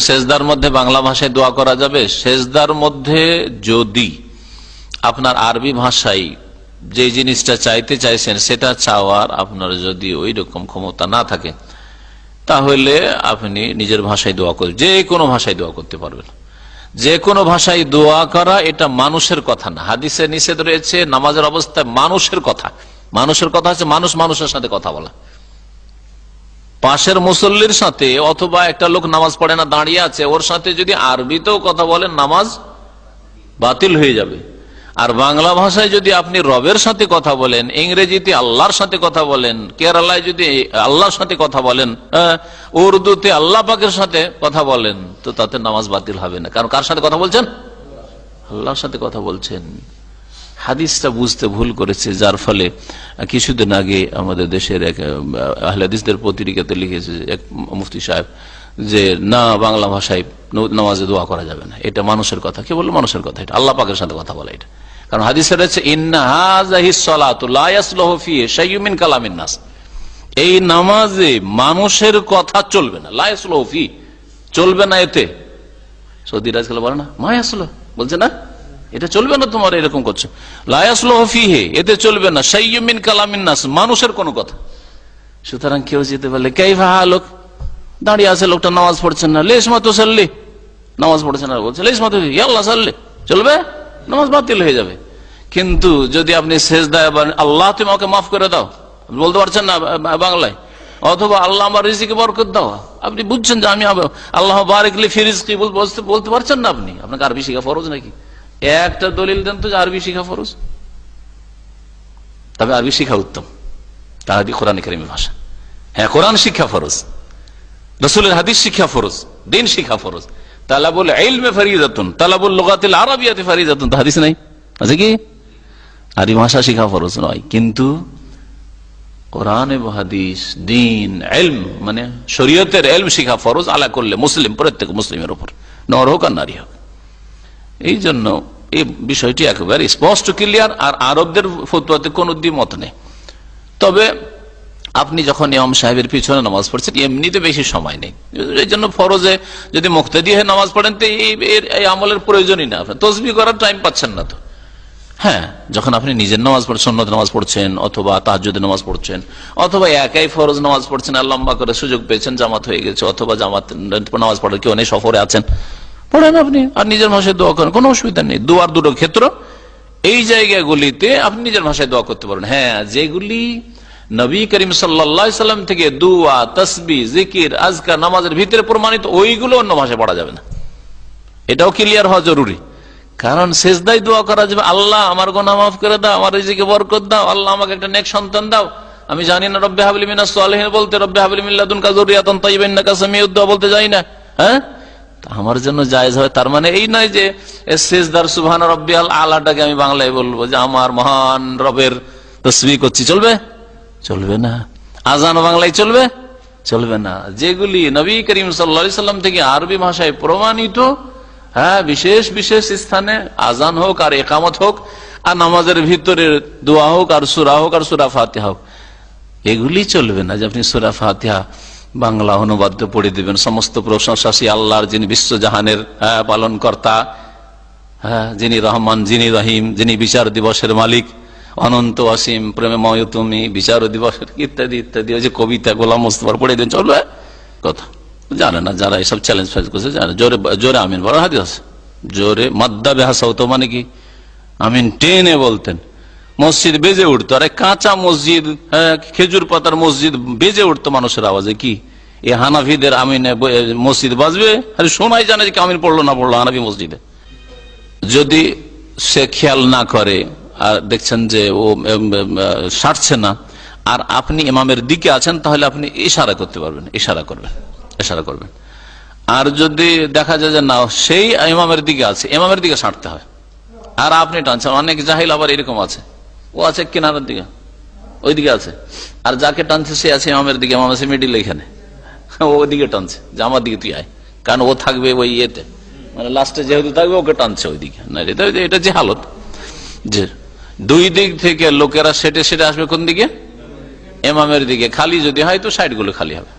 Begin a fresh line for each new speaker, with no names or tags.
সেজদার মধ্যে বাংলা ভাষায় দোয়া করা যাবে? সেজদার মধ্যে যদি আপনার আরবি ভাষায় যে জিনিসটা চাইতে চাইছেন সেটা চাওয়ার আপনার যদি ওই রকম ক্ষমতা না থাকে, তাহলে আপনি নিজের ভাষায় দোয়া করবেন। যে কোনো ভাষায় দোয়া করতে পারবেন। যে কোনো ভাষায় দোয়া করা এটা মানুষের কথা না। হাদিসে নিষেধ রয়েছে নামাজের অবস্থায় মানুষের কথা। মানুষের কথা হচ্ছে মানুষ মানুষের সাথে কথা বলা। পাশের মুসল্লির সাথে অথবা একটা লোক নামাজ পড়ে না, দাঁড়িয়ে আছে, ওর সাথে যদি আরবিতেও কথা বলেন নামাজ বাতিল হয়ে যাবে। আর বাংলা ভাষায় যদি আপনি রবের সাথে কথা বলেন, ইংরেজিতে আল্লাহর সাথে কথা বলেন, কেরালায় যদি আল্লাহর সাথে কথা বলেন, উর্দুতে আল্লাহ পাকের সাথে কথা বলেন, তো তাতে নামাজ বাতিল হবে না। কারণ কার সাথে কথা বলছেন? আল্লাহর সাথে কথা বলছেন। হাদিসটা বুঝতে ভুল করেছে, যার ফলে কিছুদিন আগে আমাদের দেশের এক আহলে হাদিসদের পত্রিকাতে লিখেছে এক মুফতি সাহেব যে না, বাংলা ভাষায় নামাজে দোয়া করা যাবে না, এটা মানুষের কথা। কে বললো মানুষের কথা? এটা আল্লাহ পাকের সাথে কথা বলা। এটা কারণ হাদিসে রয়েছে ইন্না হাযিহিস সালাতু লা ইয়াসলুহু ফিহি শাইউম মিন কালামিন নাস, এই নামাজে মানুষের কথা চলবে না। লা ইয়াসলুহু ফি, চলবে না এতে। সৌদি রাজকাল বলে না মা ইয়াসলুহু, বলছে না এটা চলবে না, তোমার এরকম করছো। লা ইয়াসলুহু ফিহি, এতে চলবে না। শাইউম মিন কালামিন নাস, মানুষের কোনো কথা। সুতরাং কেউ যেতে বলে কাইফা হালুক, দাঁড়িয়ে আছে লোকটা, নামাজ পড়ছেন না, লেশ মাতো সাল্লি, নামাজ পড়ছেন না, বলছে লেশ মাতো ইয়াল্লাহ সাল্লি, চলবে? নামাজ বাতিল হয়ে যাবে। কিন্তু যদি আপনি সেজদায় আল্লাহ তুমি আমাকে মাফ করে দাও, বলতে পারছেন না বাংলায়, অথবা আল্লাহ আমার রিজিকে বরকত দাও, আপনি বুঝছেন যে আমি আল্লাহ বারিক লি ফি রিজকি বলতে পারছেন না আপনি, আপনাকে আরবি শিখা ফরজ নাকি? একটা দলিল দেন তো যে আরবি শিখা ফরজ। তবে আরবি শিখা উত্তম, তার কোরআন কারীমের ভাষা। হ্যাঁ, কোরআন শিক্ষা ফরজ, রাসূলের হাদিস শিক্ষা ফরজ, দিন শিক্ষা ফরজ। তালাবুল ইলমি ফরিজাতুন, তালাবুল লুগাতিল আরাবিয়াতি ফরিজাতুন, হাদিস নাই আছে কি? আরবি ভাষা শিক্ষা ফরজ নয়, কিন্তু কোরআন এবং হাদিস, দিন, ইলম মানে শরীয়তের ইলম শিক্ষা ফরজ আলা করলে মুসলিম, প্রত্যেক মুসলিমের উপর, নর হোক আর নারী হোক। এই জন্য এই বিষয়টি একেবারে স্পষ্ট ক্লিয়ার। আর আরবদের ফতোয়াতে কোন দ্বিমত নেই। তবে আপনি যখন ইমাম সাহেবের পিছনে নামাজ পড়ছেন, এমনিতে বেশি সময় নেই, এই জন্য ফরজে যদি মুক্তাদি হয়ে নামাজ পড়েন তো এই আমলের প্রয়োজনই না, আপনার তসবিহ করার টাইম পাচ্ছেন না তো। হ্যাঁ, যখন আপনি নিজের নামাজ পড়ছেন, সুন্নত নামাজ পড়ছেন, অথবা তাহাজ্জুদের নামাজ পড়ছেন, অথবা একাই ফরজ নামাজ পড়ছেন, আর লম্বা করে সুযোগ পেয়েছেন, জামাত হয়ে গেছে, অথবা জামাত নামাজ পড়ার কেউ নেই, সফরে আছেন, পড়েন আপনি, আর নিজের ভাষায় দোয়া করেন, কোনো অসুবিধা নেই। দোয়ার দুটো ক্ষেত্র, এই জায়গাগুলিতে আপনি নিজের ভাষায় দোয়া করতে পারেন। হ্যাঁ, যেগুলি নবী করিম সাল্লাল্লাহু আলাইহি সাল্লাম থেকে দুয়া, তাসবিহ, জিকির, আজকার, নামাজের ভিতরে প্রমাণিত, ওইগুলো অন্য ভাষায় পড়া যাবে না। এটাও ক্লিয়ার হওয়া জরুরি। কারণ সেজদায় দোয়া করা যাবে, আল্লাহ আমার গুনাহ মাফ করে দাও, আমার রিজিকে বরকত দাও, আল্লাহ আমাকে একটা নেক সন্তান দাও। আমি জানি না রব্বি হাবলি মিনাস সালিহিন বলতে, রব্বি হাবলি মিন লাদুনকা যুররিয়াতান তাইয়্যিবাতান ইন্নাকা সামিউদ দুআ বলতে যাই না। হ্যাঁ, আমার জন্য জায়েজ হয়, তার মানে এই নয় যে সেজদার সুবহান রাব্বিয়াল আলাটাকে আমি বাংলায় বলবো যে আমার মহান রবের তাসবিহ করছি, চলবে? চলবে না। আজান বাংলায় চলবে? চলবে না। যেগুলি নবী করিম সাল্লাল্লাহু আলাইহি সাল্লাম থেকে আরবি ভাষায় প্রমাণিত, হ্যাঁ, বিশেষ বিশেষ স্থানে আজান হোক আর ইকামত হোক, আর নামাজের ভিতরে দোয়া হোক, আর সূরা হোক, আর সূরা ফাতিহা হোক, এগুলি চলবে না যে আপনি সূরা ফাতিহা বাংলা অনুবাদ পড়ে দিবেন। সমস্ত প্রশংসা সেই আল্লাহর, যিনি বিশ্বজাহানের পালন কর্তা, হ্যাঁ, যিনি রহমান, যিনি রহিম, যিনি বিচার দিবসের মালিক, অনন্ত অসীম প্রেমময় তুমি, বিচার দিবসের ইত্যাদি ইত্যাদি। ওই যে কবিতা গোলাম মোস্তফার পড়ে দেন, চলবে? কথা জানে না যারা এসব চ্যালেঞ্জ ফেস করছে, জানে জোরে জোরে আমিন বলার হাদিস আছে, জোরে মাদ্দা বেহাসাউতো, মানে কি আমিন টেনে বলতেন, মসজিদ বেজে উঠতো। আরে কাঁচা মসজিদ, খেজুর পাতার মসজিদ বেজে উঠতো মানুষের আওয়াজে। কি এই হানাফিদের আমিনে মসজিদ বাজবে? আরে শোনাই জানে যে আমিন পড়লো না পড়লো হানাফি মসজিদে। যদি সে খেয়াল না করে আর দেখছেন যে ও সারছে না, আর আপনি ইমামের দিকে আছেন, তাহলে আপনি ইশারা করতে পারবেন, ইশারা করবেন। আর যদি দেখা যায় যে না, সেই ইমামের দিকে আছে, ইমামের দিকে সারতে হয়, আর আপনি টানছেন। অনেক জাহিল আবার এরকম আছে, ও আছে কিনারের দিকে, ওইদিকে আছে, আর যাকে টানছে সে আছে ইমামের দিকে, ইমাম আছে মিডিল, এখানে ওইদিকে টানছে যে আমার দিকে তুই আয়, কারণ ও থাকবে ওই ইয়েতে, মানে লাস্টে যেহেতু থাকবে ওকে টানছে ওইদিকে। না, এটা যে হালত, যে দুই দিক থেকে লোকেরা সেটে আসবে কোন দিকে? ইমামের দিকে। খালি যদি হয় তো সাইড গুলো খালি হবে।